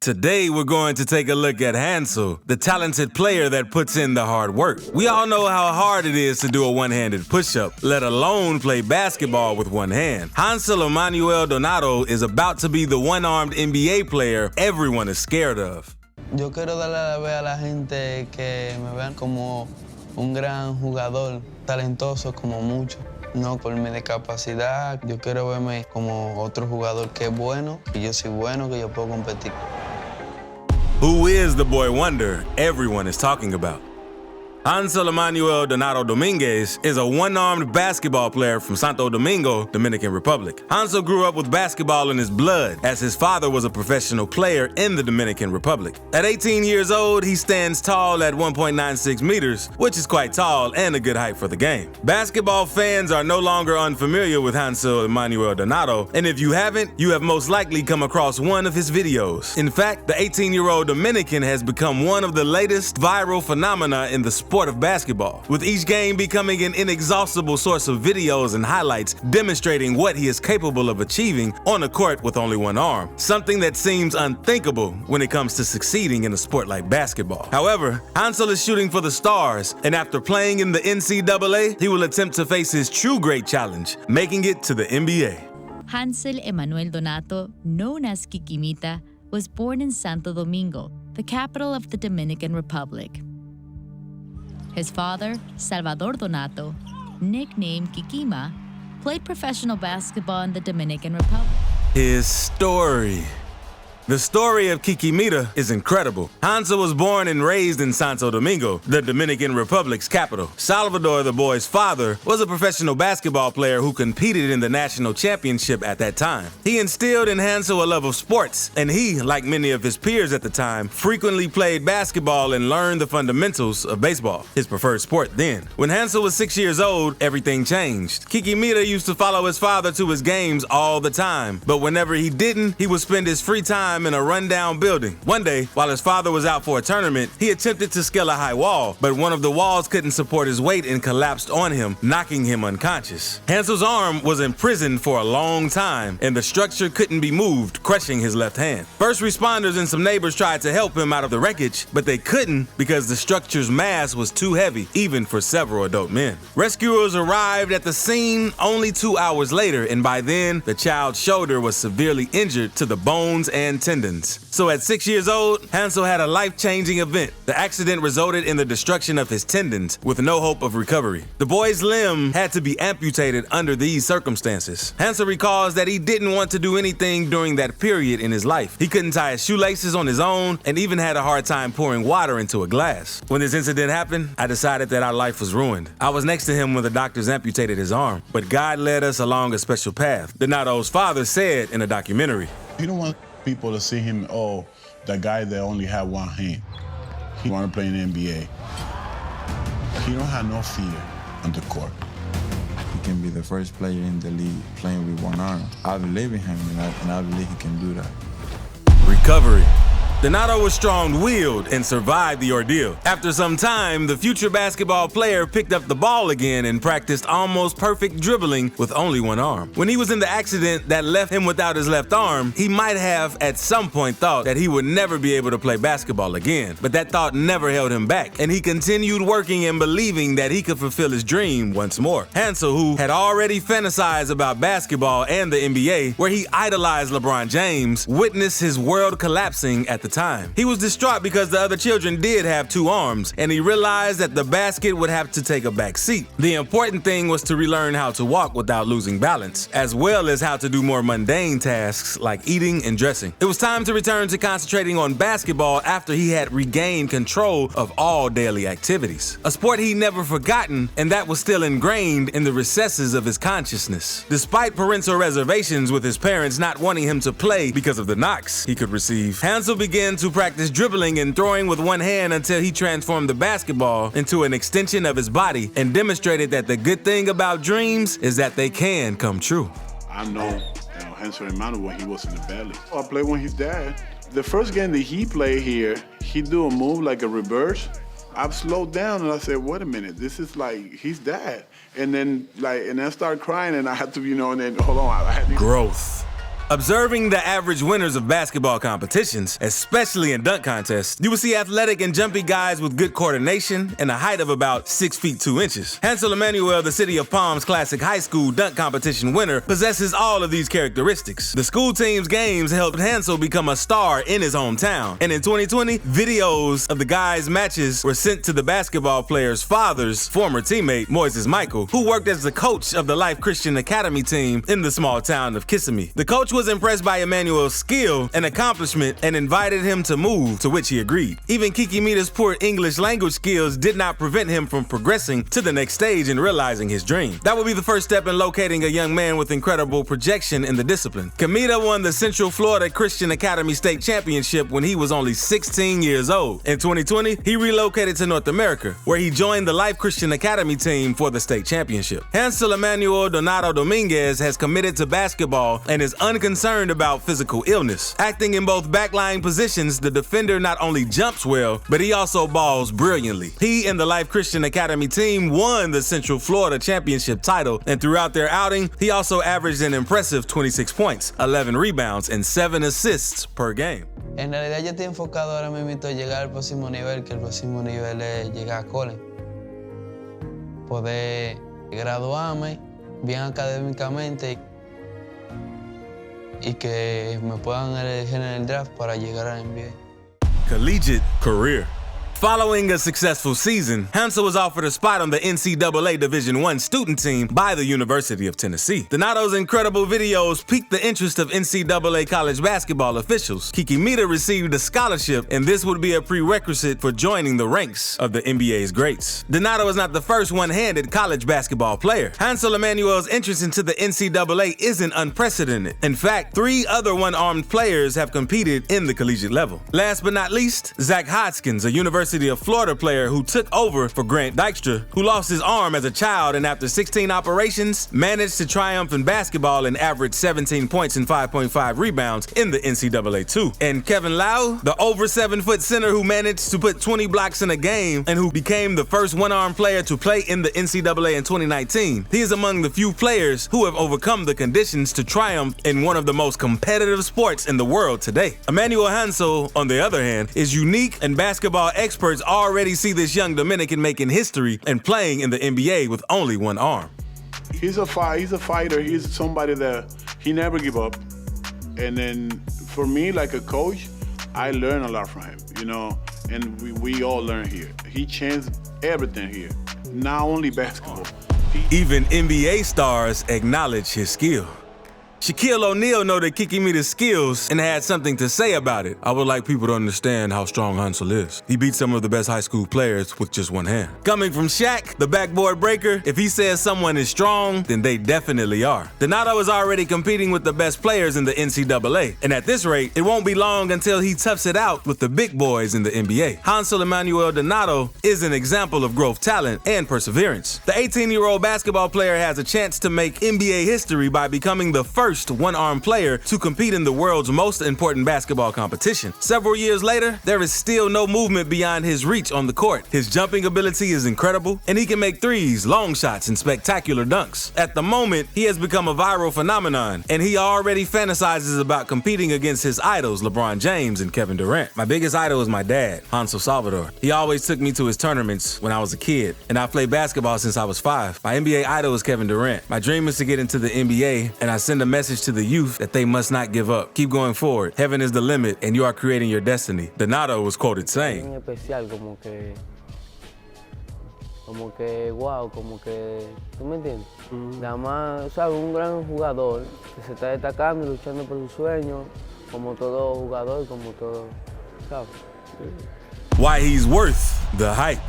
Today, we're going to take a look at Hansel, the talented player that puts in the hard work. We all know how hard it is to do a one-handed push-up, let alone play basketball with one hand. Hansel Emanuel is about to be the one-armed NBA player everyone is scared of. Yo quiero darle la vez a la gente que me vean como un gran jugador, talentoso como mucho. No por mi discapacidad, yo quiero verme como otro jugador que es bueno, que yo soy bueno, que yo puedo competir. Who is the boy wonder everyone is talking about? Hansel Emanuel Dominguez is a one-armed basketball player from Santo Domingo, Dominican Republic. Hansel grew up with basketball in his blood, as his father was a professional player in the Dominican Republic. At 18 years old, he stands tall at 1.96 meters, which is quite tall and a good height for the game. Basketball fans are no longer unfamiliar with Hansel Emanuel Donato, and if you haven't, you have most likely come across one of his videos. In fact, the 18-year-old Dominican has become one of the latest viral phenomena in the sport of basketball, with each game becoming an inexhaustible source of videos and highlights demonstrating what he is capable of achieving on the court with only one arm, something that seems unthinkable when it comes to succeeding in a sport like basketball. However, Hansel is shooting for the stars, and after playing in the NCAA, he will attempt to face his true great challenge, making it to the NBA. Hansel Emanuel Donato, known as Kikimita, was born in Santo Domingo, the capital of the Dominican Republic. His father, Salvador Donato, nicknamed Kikima, played professional basketball in the Dominican Republic. His story. The story of Kikimita is incredible. Hansel was born and raised in Santo Domingo, the Dominican Republic's capital. Salvador, the boy's father, was a professional basketball player who competed in the national championship at that time. He instilled in Hansel a love of sports, and he, like many of his peers at the time, frequently played basketball and learned the fundamentals of baseball, his preferred sport then. When Hansel was 6 years old, everything changed. Kikimita used to follow his father to his games all the time, but whenever he didn't, he would spend his free time in a rundown building. One day, while his father was out for a tournament, he attempted to scale a high wall, but one of the walls couldn't support his weight and collapsed on him, knocking him unconscious. Hansel's arm was imprisoned for a long time, and the structure couldn't be moved, crushing his left hand. First responders and some neighbors tried to help him out of the wreckage, but they couldn't because the structure's mass was too heavy, even for several adult men. Rescuers arrived at the scene only 2 hours later, and by then, the child's shoulder was severely injured to the bones and tendons. So at 6 years old, Hansel had a life-changing event. The accident resulted in the destruction of his tendons, with no hope of recovery. The boy's limb had to be amputated under these circumstances. Hansel recalls that he didn't want to do anything during that period in his life. He couldn't tie his shoelaces on his own and even had a hard time pouring water into a glass. When this incident happened, I decided that our life was ruined. I was next to him when the doctors amputated his arm, but God led us along a special path, Donato's father said in a documentary. You don't want people to see him, oh, the guy that only had one hand. He want to play in the NBA. He don't have no fear on the court. He can be the first player in the league playing with one arm. I believe in him, and I believe he can do that. Recovery. Donato was strong-willed and survived the ordeal. After some time, the future basketball player picked up the ball again and practiced almost perfect dribbling with only one arm. When he was in the accident that left him without his left arm, he might have at some point thought that he would never be able to play basketball again. But that thought never held him back, and he continued working and believing that he could fulfill his dream once more. Hansel, who had already fantasized about basketball and the NBA, where he idolized LeBron James, witnessed his world collapsing at the time. He was distraught because the other children did have two arms, and he realized that the basket would have to take a back seat. The important thing was to relearn how to walk without losing balance, as well as how to do more mundane tasks like eating and dressing. It was time to return to concentrating on basketball after he had regained control of all daily activities, a sport he'd never forgotten and that was still ingrained in the recesses of his consciousness. Despite parental reservations with his parents not wanting him to play because of the knocks he could receive, Hansel began to practice dribbling and throwing with one hand until he transformed the basketball into an extension of his body and demonstrated that the good thing about dreams is that they can come true. I know Hansel Emanuel when he was in the valley. I played with his dad. The first game that he played here, he do a move like a reverse. I've slowed down and I said, wait a minute, this is like his dad. And then I started crying and I had to, and then hold on. I had to... Growth. Observing the average winners of basketball competitions, especially in dunk contests, you will see athletic and jumpy guys with good coordination and a height of about 6 feet 2 inches. Hansel Emanuel, the City of Palms Classic High School dunk competition winner, possesses all of these characteristics. The school team's games helped Hansel become a star in his hometown. And in 2020, videos of the guys' matches were sent to the basketball player's father's former teammate, Moises Michael, who worked as the coach of the Life Christian Academy team in the small town of Kissimmee. The coach was impressed by Emmanuel's skill and accomplishment and invited him to move, to which he agreed. Even Kikimita's poor English language skills did not prevent him from progressing to the next stage and realizing his dream. That would be the first step in locating a young man with incredible projection in the discipline. Kimita won the Central Florida Christian Academy State Championship when he was only 16 years old. In 2020, he relocated to North America, where he joined the Life Christian Academy team for the state championship. Hansel Emanuel Donato Dominguez has committed to basketball and is unconcerned about physical illness. Acting in both backline positions, the defender not only jumps well, but he also balls brilliantly. He and the Life Christian Academy team won the Central Florida Championship title, and throughout their outing, he also averaged an impressive 26 points, 11 rebounds, and 7 assists per game. En realidad yo estoy enfocado ahora mismo en llegar al próximo nivel, que el próximo nivel es llegar a college. Poder graduarme bien académicamente y que me puedan elegir en el draft para llegar a la NBA. Collegiate career. Following a successful season, Hansel was offered a spot on the NCAA Division I student team by the University of Tennessee. Donato's incredible videos piqued the interest of NCAA college basketball officials. Kikimita received a scholarship, and this would be a prerequisite for joining the ranks of the NBA's greats. Donato is not the first one-handed college basketball player. Hansel Emanuel's entrance into the NCAA isn't unprecedented. In fact, 3 other one-armed players have competed in the collegiate level. Last but not least, Zack Hodkins, a University of Florida player who took over for Grant Dykstra, who lost his arm as a child and after 16 operations, managed to triumph in basketball and average 17 points and 5.5 rebounds in the NCAA 2. And Kevin Lau, the over 7-foot center who managed to put 20 blocks in a game and who became the first one-armed player to play in the NCAA in 2019. He is among the few players who have overcome the conditions to triumph in one of the most competitive sports in the world today. Emmanuel Hansel, on the other hand, is unique, and basketball experts already see this young Dominican making history and playing in the NBA with only one arm. He's a fighter. He's somebody that he never give up. And then for me, like a coach, I learn a lot from him, you know, and we all learn here. He changed everything here, not only basketball. Even NBA stars acknowledge his skill. Shaquille O'Neal noted Kikimita's skills and had something to say about it. I would like people to understand how strong Hansel is. He beat some of the best high school players with just one hand. Coming from Shaq, the backboard breaker, if he says someone is strong, then they definitely are. Donato is already competing with the best players in the NCAA, and at this rate, it won't be long until he toughs it out with the big boys in the NBA. Hansel Emanuel Donato is an example of growth talent and perseverance. The 18-year-old basketball player has a chance to make NBA history by becoming the first one-armed player to compete in the world's most important basketball competition. Several years later, there is still no movement beyond his reach on the court. His jumping ability is incredible, and he can make threes, long shots, and spectacular dunks. At the moment, he has become a viral phenomenon, and he already fantasizes about competing against his idols, LeBron James and Kevin Durant. My biggest idol is my dad, Hansel Salvador. He always took me to his tournaments when I was a kid, and I played basketball since I was 5. My NBA idol is Kevin Durant. My dream is to get into the NBA, and I send a message to the youth that they must not give up. Keep going forward. Heaven is the limit, and you are creating your destiny. Donato was quoted saying, especial, como que wow, como que, ¿tú me entiendes? Nada más, ¿sabes? Un gran jugador que se está destacando y luchando por su sueño, como todo jugador, como todo, ¿sabes? why he's worth the hype.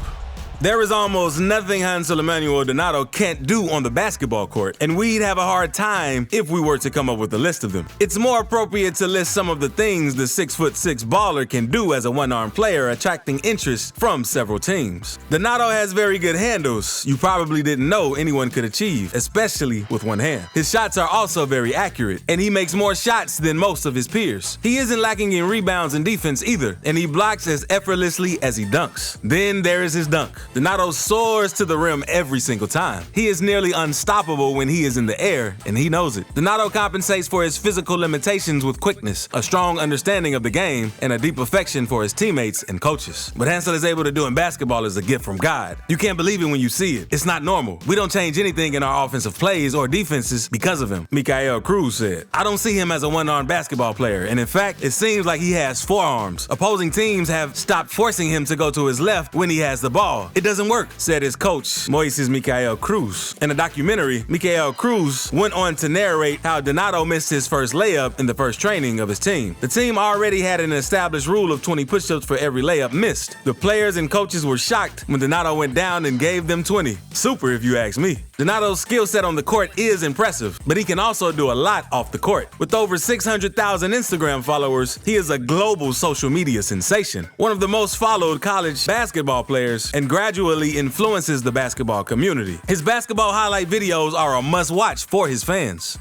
There is almost nothing Hansel Emanuel Donato can't do on the basketball court, and we'd have a hard time if we were to come up with a list of them. It's more appropriate to list some of the things the 6'6" baller can do as a one-arm player, attracting interest from several teams. Donato has very good handles you probably didn't know anyone could achieve, especially with one hand. His shots are also very accurate, and he makes more shots than most of his peers. He isn't lacking in rebounds and defense either, and he blocks as effortlessly as he dunks. Then there is his dunk. Donato soars to the rim every single time. He is nearly unstoppable when he is in the air, and he knows it. Donato compensates for his physical limitations with quickness, a strong understanding of the game, and a deep affection for his teammates and coaches. What Hansel is able to do in basketball is a gift from God. You can't believe it when you see it. It's not normal. We don't change anything in our offensive plays or defenses because of him, Mikael Cruz said. I don't see him as a one-armed basketball player, and in fact, it seems like he has 4 arms. Opposing teams have stopped forcing him to go to his left when he has the ball. It doesn't work, said his coach, Moises Mikael Cruz. In a documentary, Mikael Cruz went on to narrate how Donato missed his first layup in the first training of his team. The team already had an established rule of 20 push-ups for every layup missed. The players and coaches were shocked when Donato went down and gave them 20. Super, if you ask me. Donato's skill set on the court is impressive, but he can also do a lot off the court. With over 600,000 Instagram followers, he is a global social media sensation, one of the most followed college basketball players, and gradually influences the basketball community. His basketball highlight videos are a must-watch for his fans.